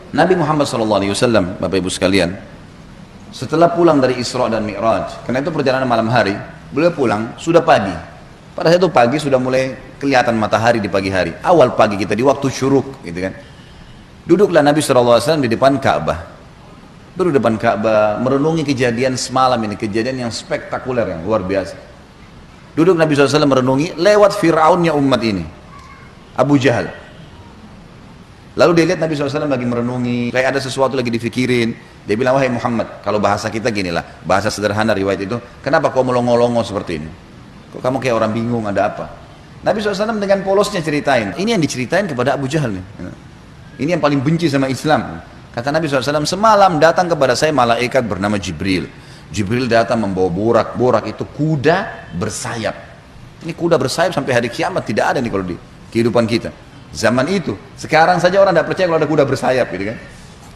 Nabi Muhammad SAW, Bapak Ibu sekalian, setelah pulang dari Isra dan Mi'raj, karena itu perjalanan malam hari, beliau pulang sudah pagi. Pada saat itu pagi sudah mulai kelihatan matahari di pagi hari. Awal pagi kita di waktu syuruk, gitu kan. Duduklah Nabi SAW di depan Ka'bah. Duduk di depan Ka'bah, merenungi kejadian semalam ini, kejadian yang spektakuler, yang luar biasa. Duduk Nabi SAW merenungi lewat Fir'aunnya umat ini, Abu Jahal. Lalu dia lihat Nabi SAW lagi merenungi, kayak ada sesuatu lagi difikirin. Dia bilang, wahai Muhammad, kalau bahasa kita ginilah, bahasa sederhana riwayat itu, kenapa kau melongo-longo seperti ini? Kok kamu kayak orang bingung, ada apa? Nabi SAW dengan polosnya ceritain, ini yang diceritain kepada Abu Jahal nih. Ini yang paling benci sama Islam. Kata Nabi SAW, semalam datang kepada saya malaikat bernama Jibril. Jibril datang membawa borak itu kuda bersayap. Ini kuda bersayap sampai hari kiamat tidak ada nih kalau di kehidupan kita. Zaman itu, sekarang saja orang tidak percaya kalau ada kuda bersayap, gitu kan?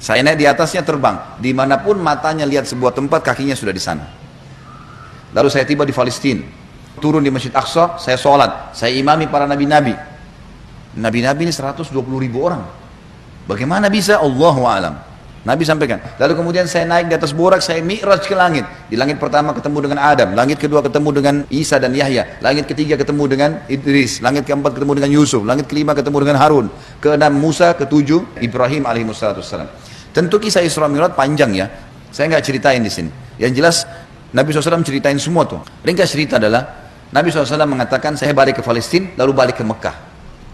Saya naik di atasnya terbang, dimanapun matanya lihat sebuah tempat, kakinya sudah di sana. Lalu saya tiba di Palestina, turun di Masjid Aqsa, saya sholat, saya imami para nabi-nabi. Nabi-nabi ini 120.000 orang. Bagaimana bisa? Allahu a'lam. Nabi sampaikan. Lalu kemudian saya naik di atas borak, saya mi'raj ke langit. Di langit pertama ketemu dengan Adam, langit kedua ketemu dengan Isa dan Yahya, langit ketiga ketemu dengan Idris, langit keempat ketemu dengan Yusuf, langit kelima ketemu dengan Harun, keenam Musa, ketujuh Ibrahim alaihissalam. Tentu kisah Isra Mi'raj panjang ya. Saya nggak ceritain di sini. Yang jelas Nabi SAW ceritain semua tuh. Ringkas cerita adalah Nabi SAW mengatakan saya balik ke Palestina lalu balik ke Mekah.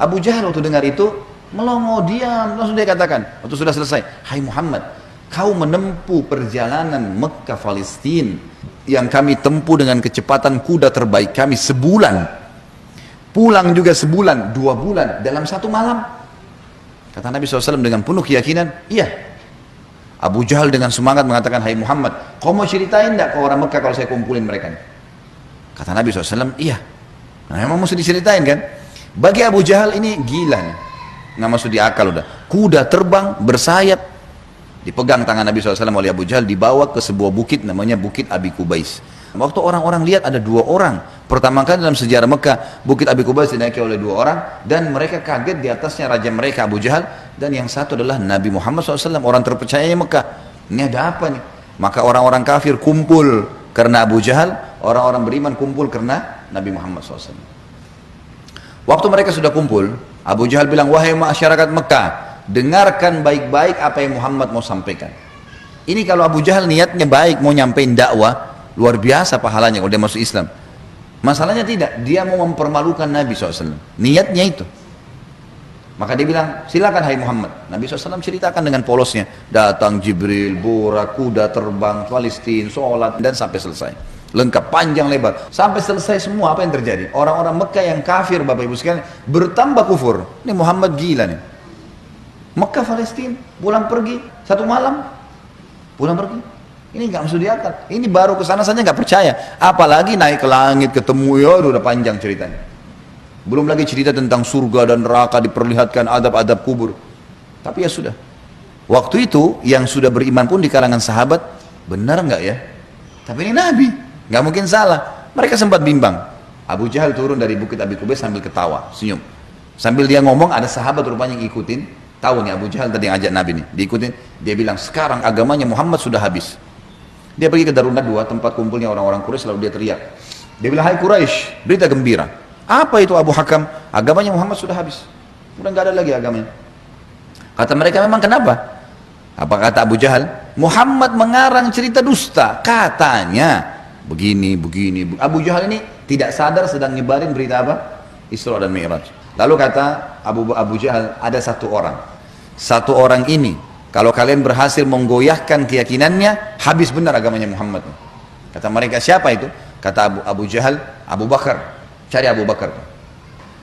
Abu Jahal waktu dengar itu melongo, diam, langsung dia katakan waktu sudah selesai, hai Muhammad, kau menempuh perjalanan Mekah Palestina yang kami tempuh dengan kecepatan kuda terbaik kami sebulan, pulang juga sebulan, 2 bulan dalam 1 malam. Kata Nabi SAW dengan penuh keyakinan, iya. Abu Jahal dengan semangat mengatakan, hai Muhammad, kau mau ceritain enggak ke orang Mekah kalau saya kumpulin mereka? Kata Nabi SAW, iya. Nah, memang mesti diceritain kan. Bagi Abu Jahal ini gila nih, nggak masuk di akal udah. Kuda terbang bersayap, dipegang tangan Nabi SAW oleh Abu Jahal, dibawa ke sebuah bukit namanya Bukit Abi Kubais. Waktu orang-orang lihat ada 2 orang, pertama kali dalam sejarah Mekah, Bukit Abi Kubais dinaiki oleh 2 orang, dan mereka kaget di atasnya raja mereka Abu Jahal, dan yang satu adalah Nabi Muhammad SAW, orang terpercayanya Mekah. Ini ada apa nih? Maka orang-orang kafir kumpul karena Abu Jahal, orang-orang beriman kumpul karena Nabi Muhammad SAW. Waktu mereka sudah kumpul, Abu Jahal bilang, wahai masyarakat Mekah, dengarkan baik-baik apa yang Muhammad mau sampaikan. Ini kalau Abu Jahal niatnya baik, mau nyampein dakwah, luar biasa pahalanya kalau dia masuk Islam. Masalahnya tidak, dia mau mempermalukan Nabi SAW. Niatnya itu. Maka dia bilang, silakan hai Muhammad. Nabi SAW ceritakan dengan polosnya. Datang Jibril, borak, kuda terbang, Palestina, sholat, dan sampai selesai. Lengkap, panjang lebar. Sampai selesai semua apa yang terjadi. Orang-orang Mekah yang kafir, Bapak Ibu sekalian, bertambah kufur. Ini Muhammad gila nih. Mekah, Palestina, pulang pergi, 1 malam. Pulang pergi. Ini nggak masuk di akal. Ini baru kesana saja nggak percaya. Apalagi naik ke langit, ketemu, ya udah panjang ceritanya. Belum lagi cerita tentang surga dan neraka, diperlihatkan adab-adab kubur. Tapi ya sudah. Waktu itu yang sudah beriman pun di kalangan sahabat, benar nggak ya? Tapi ini Nabi, nggak mungkin salah. Mereka sempat bimbang. Abu Jahal turun dari Bukit Abi Kubais sambil ketawa, senyum. Sambil dia ngomong, ada sahabat rupanya yang ikutin. Tahu nih Abu Jahal tadi yang ajak Nabi nih, diikutin. Dia bilang, sekarang agamanya Muhammad sudah habis. Dia pergi ke Darunat 2, tempat kumpulnya orang-orang Quraisy, lalu dia teriak. Dia bilang, hai Quraisy, berita gembira. Apa itu Abu Hakam? Agamanya Muhammad sudah habis. Udah nggak ada lagi agamanya. Kata mereka, memang kenapa? Apa kata Abu Jahal? Muhammad mengarang cerita dusta. Katanya begini. Abu Jahal ini tidak sadar sedang nyebarin berita apa? Isra dan Mi'raj. Lalu kata Abu Jahal, ada 1 orang. 1 orang ini, kalau kalian berhasil menggoyahkan keyakinannya, habis benar agamanya Muhammad. Kata mereka, siapa itu? Kata Abu Jahal, Abu Bakar. Cari Abu Bakar.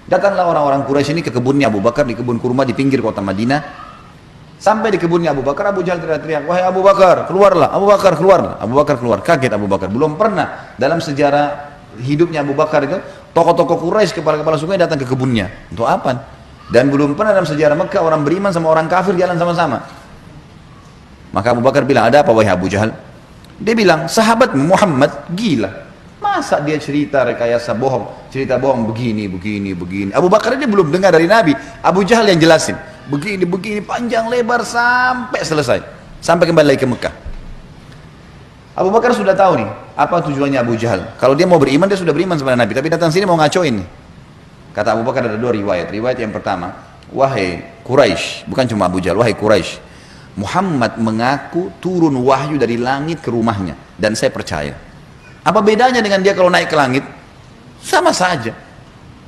Datanglah orang-orang Quraisy ini ke kebunnya Abu Bakar, di kebun kurma di pinggir kota Madinah. Sampai di kebunnya Abu Bakar, Abu Jahal teriak-teriak, wahai Abu Bakar, keluarlah. Abu Bakar keluar. Abu Bakar keluar. Kaget Abu Bakar. Belum pernah dalam sejarah hidupnya Abu Bakar itu tokoh-tokoh Quraisy, kepala-kepala suku datang ke kebunnya. Untuk apa? Dan belum pernah dalam sejarah Mekah orang beriman sama orang kafir jalan sama-sama. Maka Abu Bakar bilang, ada apa wahai Abu Jahal? Dia bilang, sahabatmu Muhammad gila. Masa dia cerita rekayasa bohong, cerita bohong begini. Abu Bakar ini belum dengar dari Nabi. Abu Jahal yang jelasin. begini panjang lebar sampai selesai, sampai kembali lagi ke Mekah. Abu Bakar sudah tahu nih apa tujuannya Abu Jahal. Kalau dia mau beriman, dia sudah beriman sama Nabi, tapi datang sini mau ngacoin nih. Kata Abu Bakar ada dua riwayat. Riwayat yang pertama, wahai Quraisy, bukan cuma Abu Jahal, wahai Quraisy, Muhammad mengaku turun wahyu dari langit ke rumahnya dan saya percaya. Apa bedanya dengan dia kalau naik ke langit? Sama saja,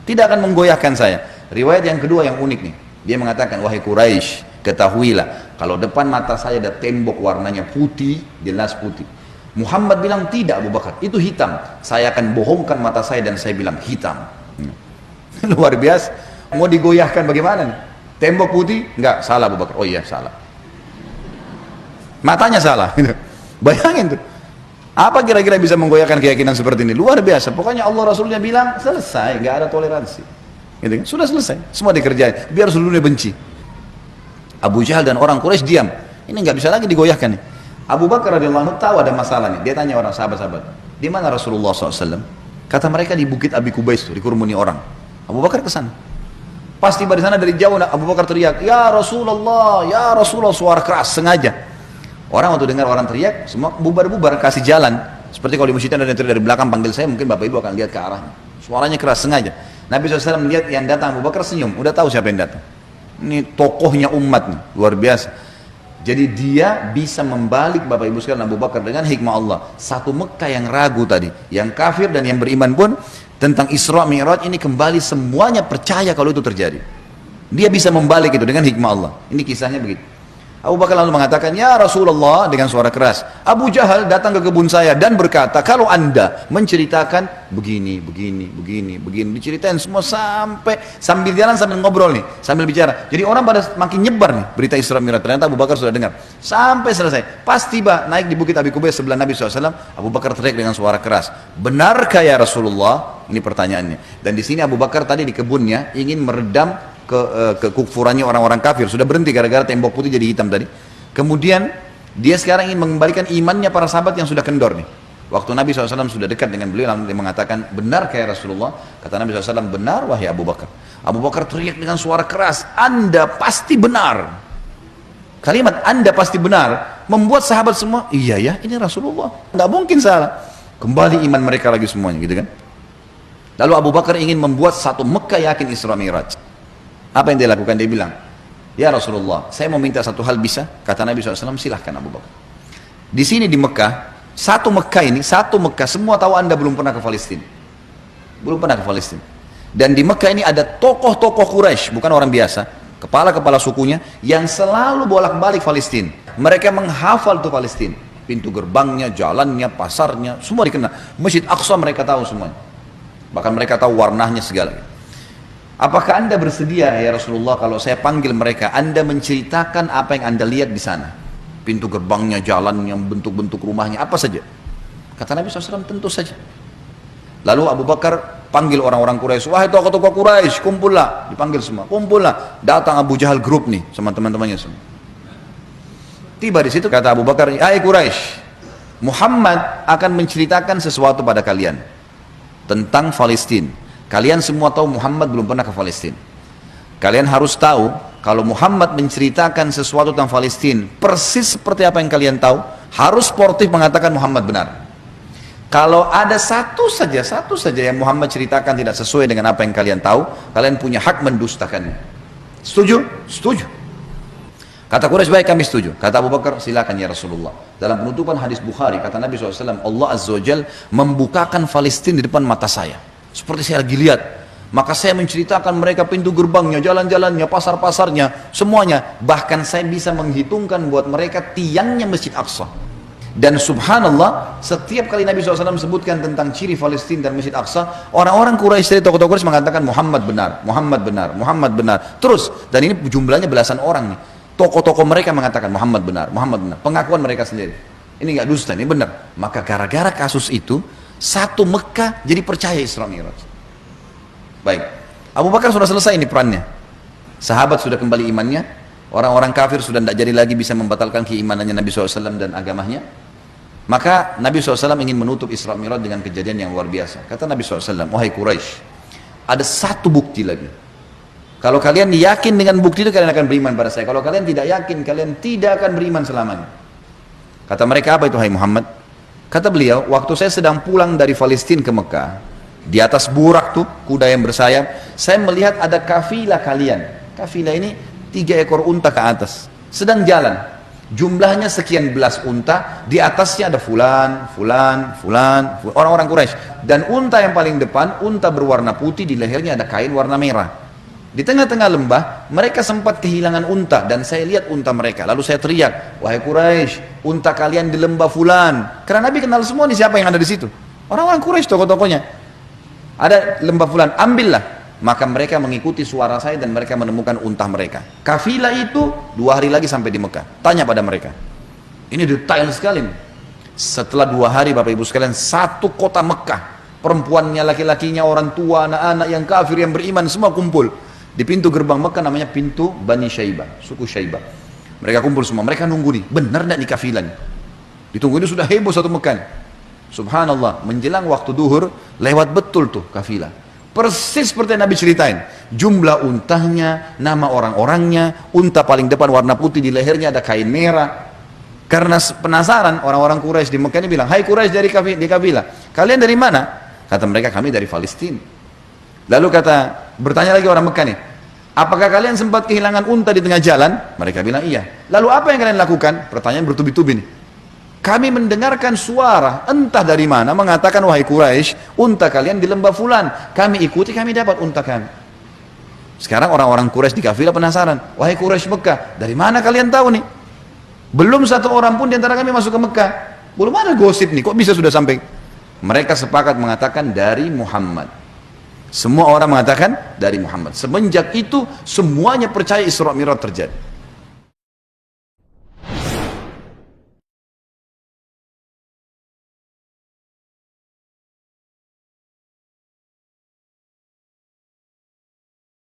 tidak akan menggoyahkan saya. Riwayat yang kedua yang unik nih, dia mengatakan, wahai Quraisy, ketahuilah kalau depan mata saya ada tembok warnanya putih, jelas putih. Muhammad bilang tidak Abu Bakar, itu hitam. Saya akan bohongkan mata saya dan saya bilang hitam. Luar biasa. Mau digoyahkan bagaimana nih? Tembok putih? Enggak, salah Abu Bakar. Oh iya, salah. Matanya salah. Bayangin tuh. Apa kira-kira bisa menggoyahkan keyakinan seperti ini? Luar biasa. Pokoknya Allah Rasulnya bilang, selesai, enggak ada toleransi. Gitu kan? Sudah selesai, semua dikerjain. Biar seluruh dunia benci. Abu Jahal dan orang Quraisy diam. Ini enggak bisa lagi digoyahkan nih. Abu Bakar radhiyallahu anhu tahu ada masalah nih. Dia tanya orang sahabat-sahabat, di mana Rasulullah SAW? Kata mereka di Bukit Abi Kubais, dikerumuni orang. Abu Bakar ke sana. Pas tiba di sana dari jauh, Abu Bakar teriak, ya Rasulullah, suara keras sengaja. Orang waktu dengar orang teriak, semua bubar-bubar kasih jalan. Seperti kalau di masjid ada yang teriak dari belakang panggil saya, mungkin Bapak Ibu akan lihat ke arahnya. Suaranya keras sengaja. Nabi SAW melihat yang datang, Abu Bakar senyum, udah tahu siapa yang datang. Ini tokohnya umat nih, luar biasa. Jadi dia bisa membalik Bapak Ibu sekalian Abu Bakar dengan hikmah Allah. Satu Mekah yang ragu tadi, yang kafir dan yang beriman pun tentang Isra Mi'raj ini kembali semuanya percaya kalau itu terjadi. Dia bisa membalik itu dengan hikmah Allah. Ini kisahnya begitu. Abu Bakar lalu mengatakan, ya Rasulullah, dengan suara keras, Abu Jahal datang ke kebun saya dan berkata, kalau anda menceritakan begini, diceritain semua sambil jalan sambil ngobrol nih, sambil bicara. Jadi orang pada makin nyebar nih berita Isra Mi'raj. Ternyata Abu Bakar sudah dengar. Sampai selesai. Pas tiba naik di Bukit Abi Kubais sebelah Nabi SAW, Abu Bakar teriak dengan suara keras, benarkah ya Rasulullah? Ini pertanyaannya. Dan di sini Abu Bakar tadi di kebunnya ingin meredam kekufurannya orang-orang kafir, sudah berhenti gara-gara tembok putih jadi hitam tadi. Kemudian dia sekarang ingin mengembalikan imannya para sahabat yang sudah kendor nih. Waktu Nabi SAW sudah dekat dengan beliau, lalu dia mengatakan, benar kayak Rasulullah? Kata Nabi SAW, benar wahai Abu Bakar. Abu Bakar teriak dengan suara keras, anda pasti benar. Kalimat anda pasti benar membuat sahabat semua, iya ya, ini Rasulullah, nggak mungkin salah. Kembali iman mereka lagi semuanya, gitu kan. Lalu Abu Bakar ingin membuat satu Mekah yakin Isra Mi'raj. Apa yang dia lakukan? Dia bilang, ya Rasulullah, saya mau minta satu hal, bisa? Kata Nabi SAW, silahkan Abu Bakar. Di sini di Mekah, satu Mekah, semua tahu anda belum pernah ke Palestina. Belum pernah ke Palestina. Dan di Mekah ini ada tokoh-tokoh Quraisy, bukan orang biasa, kepala-kepala sukunya, yang selalu bolak-balik Palestina. Mereka menghafal tuh Palestina. Pintu gerbangnya, jalannya, pasarnya, semua dikenal. Masjid Aqsa mereka tahu semuanya. Bahkan mereka tahu warnanya segala. Apakah anda bersedia ya Rasulullah kalau saya panggil mereka, anda menceritakan apa yang anda lihat di sana? Pintu gerbangnya, jalannya, bentuk-bentuk rumahnya, apa saja. Kata Nabi SAW, tentu saja. Lalu Abu Bakar panggil orang-orang Quraisy, wahai tokoh-tokoh Quraisy, kumpullah. Dipanggil semua, kumpullah. Datang Abu Jahal grup nih, sama teman-temannya semua. Tiba di situ kata Abu Bakar, hai Quraisy, Muhammad akan menceritakan sesuatu pada kalian tentang Palestina. Kalian semua tahu Muhammad belum pernah ke Palestina. Kalian harus tahu kalau Muhammad menceritakan sesuatu tentang Palestina persis seperti apa yang kalian tahu, harus sportif mengatakan Muhammad benar. Kalau ada satu saja yang Muhammad ceritakan tidak sesuai dengan apa yang kalian tahu, kalian punya hak mendustakannya. Setuju? Setuju. Kata Quraisy, baik kami setuju. Kata Abu Bakar, silakan ya Rasulullah. Dalam penutupan hadis Bukhari, kata Nabi SAW, Allah Azza wa Jal membukakan Palestina di depan mata saya. Seperti saya lagi lihat, maka saya menceritakan mereka pintu gerbangnya, jalan-jalannya, pasar-pasarnya, semuanya. Bahkan saya bisa menghitungkan buat mereka tiangnya Masjid Aqsa. Dan subhanallah, setiap kali Nabi SAW sebutkan tentang ciri Palestina dan Masjid Aqsa, orang-orang Quraisy dari tokoh-tokoh Quraisy mengatakan Muhammad benar, Muhammad benar, Muhammad benar. Terus, dan ini jumlahnya belasan orang nih. Tokoh-tokoh mereka mengatakan Muhammad benar, Muhammad benar. Pengakuan mereka sendiri. Ini nggak dusta, ini benar. Maka gara-gara kasus itu, satu Mekah jadi percaya Isra Mi'raj. Baik, Abu Bakar sudah selesai ini perannya. Sahabat sudah kembali imannya. Orang-orang kafir sudah tidak jadi lagi bisa membatalkan keimanannya Nabi SAW dan agamanya. Maka Nabi SAW ingin menutup Isra Mi'raj dengan kejadian yang luar biasa. Kata Nabi SAW, wahai Quraisy, ada satu bukti lagi Kalau kalian yakin dengan bukti itu, kalian akan beriman pada saya. Kalau kalian tidak yakin, kalian tidak akan beriman selamanya. Kata mereka, apa itu hai Muhammad? Kata beliau, waktu saya sedang pulang dari Palestina ke Mekah, di atas burak tuh, kuda yang bersayap, saya melihat ada kafilah kalian. Kafilah ini 3 ekor unta ke atas, sedang jalan. Jumlahnya sekian belas unta, di atasnya ada fulan, orang-orang Quraisy. Dan unta yang paling depan, unta berwarna putih, di lehernya ada kain warna merah. Di tengah-tengah lembah, mereka sempat kehilangan unta dan saya lihat unta mereka. Lalu saya teriak, wahai Quraisy, unta kalian di lembah fulan. Karena Nabi kenal semua nih siapa yang ada di situ. Orang-orang Quraisy, tokoh-tokohnya. Ada lembah fulan, ambillah. Maka mereka mengikuti suara saya dan mereka menemukan unta mereka. Kafilah itu 2 hari lagi sampai di Mekah. Tanya pada mereka. Ini detail sekali. Setelah 2 hari Bapak Ibu sekalian, 1 kota Mekah. Perempuannya, laki-lakinya, orang tua, anak-anak yang kafir, yang beriman, semua kumpul. Di pintu gerbang Mekah namanya pintu Bani Syaibah, suku Syaibah. Mereka kumpul semua, mereka nunggu nih, benar tidak nih kafilah nih? Ditunggu ini sudah heboh satu Mekah. Subhanallah, menjelang waktu duhur, lewat betul tuh kafilah. Persis seperti yang Nabi ceritain. Jumlah untanya, nama orang-orangnya, unta paling depan warna putih, di lehernya ada kain merah. Karena penasaran, orang-orang Quraisy di Mekah ini bilang, hai Quraisy dari kafilah, kalian dari mana? Kata mereka, kami dari Palestina. Lalu bertanya lagi orang Mekah nih, apakah kalian sempat kehilangan unta di tengah jalan? Mereka bilang iya. Lalu apa yang kalian lakukan? Pertanyaan bertubi-tubi nih. Kami mendengarkan suara entah dari mana mengatakan, wahai Quraisy, unta kalian di lembah fulan. Kami ikuti, kami dapat unta kami. Sekarang orang-orang Quraisy di kafilah penasaran, wahai Quraisy Mekah, dari mana kalian tahu nih? Belum 1 orang pun di antara kami masuk ke Mekah. Belum ada gosip nih, kok bisa sudah sampai? Mereka sepakat mengatakan dari Muhammad. Semua orang mengatakan dari Muhammad. Semenjak itu semuanya percaya Isra Mi'raj terjadi.